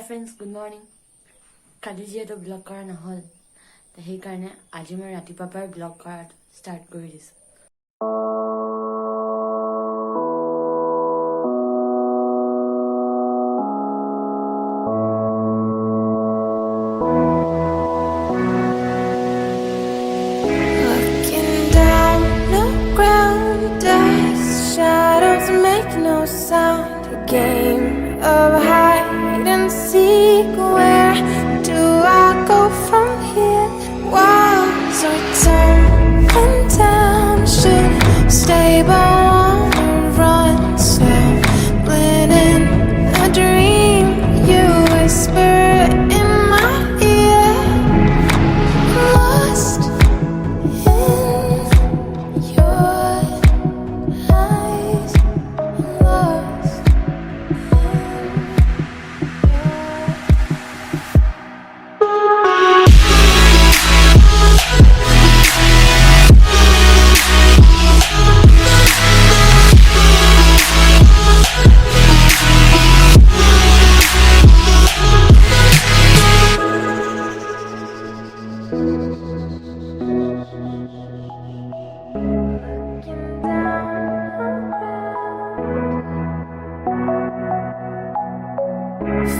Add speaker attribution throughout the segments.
Speaker 1: friends, good morning. কালি যেহেতু blog কৰা নহ'ল সেইকাৰণে আজি মই ৰাতিপুৱাৰ পৰাই ব্লগ কৰা ষ্টাৰ্ট কৰি দিছোঁ।
Speaker 2: Game of hide and seek. Where do I go from here? Walls are tumbling down. Should stay but wanna run. Stumbling in a dream. You whisper in my ear. Lost in your eyes. Lost.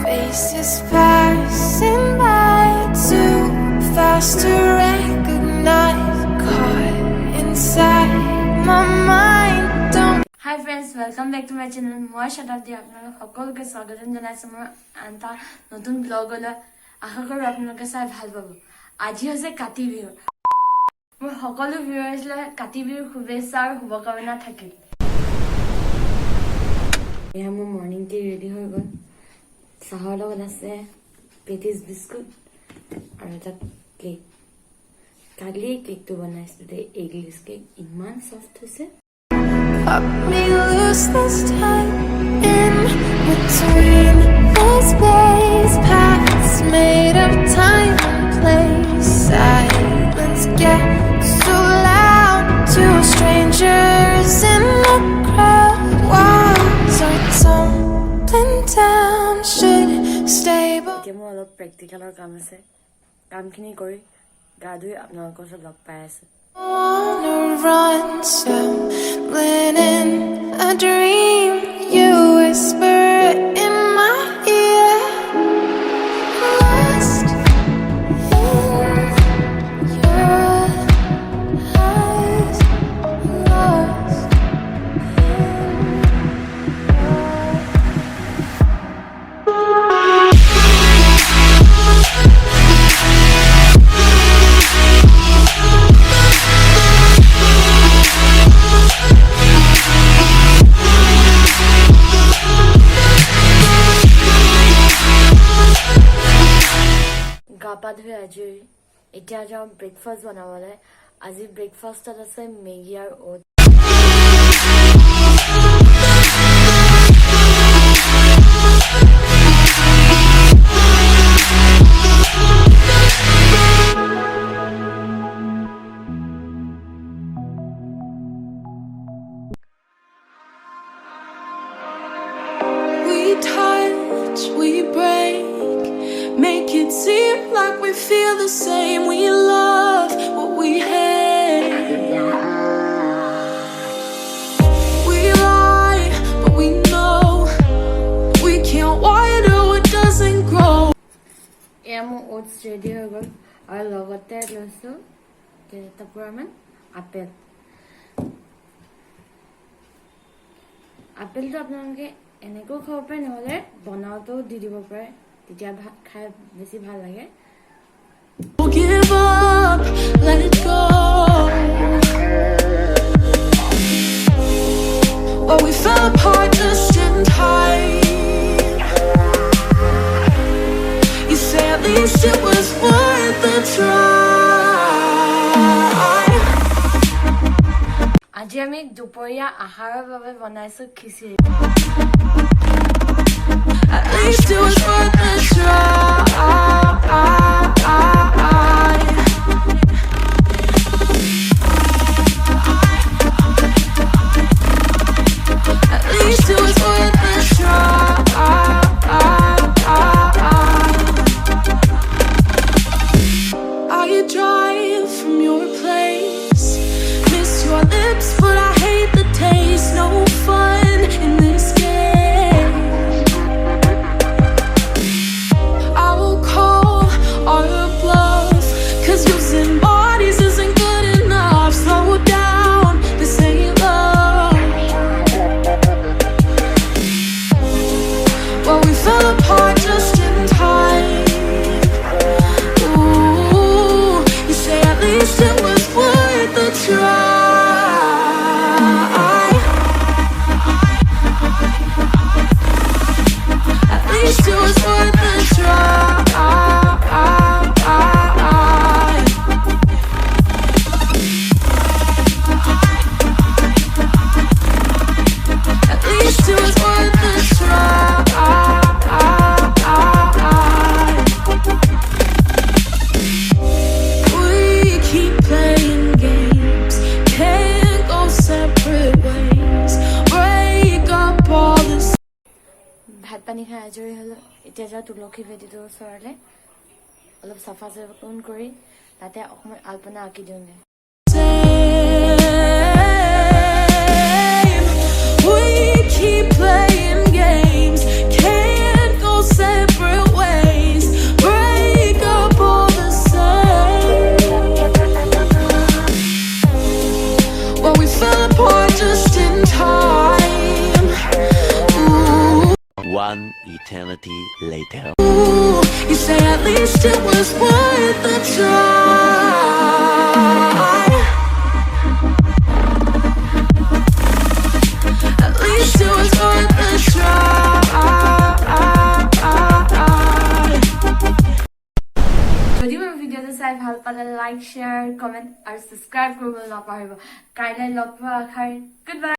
Speaker 2: Faces passing by, too fast to recognize. Caught inside my mind. Don't.
Speaker 1: Hi friends, welcome back to my channel. মই শতাব্দী আপোনালোক সকলোকে স্বাগতম জনাইছোঁ মোৰ এটা নতুন ব্লগলৈ। আশা কৰোঁ আপোনালোকে চাই ভাল পাব। আজি হৈছে কাতি বিহু। মোৰ সকলো ভিউৱাৰ্ছলৈ কাতি বিহুৰ শুভেচ্ছা আৰু শুভকামনা থাকিল। এয়া মোৰ মৰ্ণিং টি ৰেডি হৈ গ'ল। চাহৰ লগত আছে পেটিছ বিস্কুট আৰু এটা কেক। কালি কেকটো বনাইছিলোঁ দেই, এগলেছ কেক, ইমান চফ্ট হৈছে।
Speaker 2: Cut me loose this time. In between the space, paths made of time and place. Silence gets so loud. Two strangers in the crowd. Walls are tumbling down. Should stay but
Speaker 1: এতিয়া মোৰ অলপ প্ৰেক্টিকেলৰ কাম আছে, কামখিনি কৰি গা ধুই আপোনালোকৰ ওচৰত লগ পাই আছোঁ।
Speaker 2: wanna run. Stumbling in a dream. You whisper in my ear. Lost in your eyes. Lost
Speaker 1: গা পা ধুই আজৰি। এতিয়া যাওঁ ব্ৰেকফাষ্ট বনাবলৈ। আজি ব্ৰেকফাষ্টত আছে মেগী আৰু auto.
Speaker 2: we touch, we break, make it seem like we feel the same. We love what we hate. We lie, but we know we can't water what doesn't grow.
Speaker 1: এয়া মোৰ অ'টছ ৰেডি হৈ গ'ল আৰু লগতে লৈছোঁ কেইটামান apple. আপেলটো আপোনালোকে এনেকৈও খাব পাৰে, নহ'লে বনাওঁতেও দি দিব পাৰে, তেতিয়া খাই বেছি ভাল লাগে।
Speaker 2: Don't give up, let it go. Oh, we fell apart just in time. You say at least it was worth the try.
Speaker 1: আজি আমি দুপৰীয়া আহাৰৰ বাবে বনাইছোঁ khichdi.
Speaker 2: At least it was worth the try. At least it was worth the try. drive from your place. Miss your lips, but I hate the taste. No fun in this game. I will call our bluff, 'cause using bodies isn't good enough. Slow down, this ain't love. Well, we fell apart just in time. Ooh, you say at least it was worth the try. At least it was worth the try. At least it was worth the try. We keep playing games, can't go separate ways. Break up all this.
Speaker 1: ভাত পানী খাই আজৰি হ'লো এতিয়া যাওঁ তুলসী ভেটিটোৰ ওচৰলৈ অলপ চাফা চিকুণ কৰি তাতে অকণমান আল্পনা আঁকি দিওঁগৈ
Speaker 2: We keep playing games, can't go separate ways. Break up all the same. Well, we fell apart just in time. Ooh,
Speaker 3: One eternity later.
Speaker 2: you say at least it was worth the try. At least it was worth the try.
Speaker 1: যদি মোৰ ভিডিঅ'টো চাই ভাল পালে like share comment আৰু subscribe কৰিবলৈ নাপাহৰিব কাইলৈ লগ পোৱা আশাৰে গুড বাই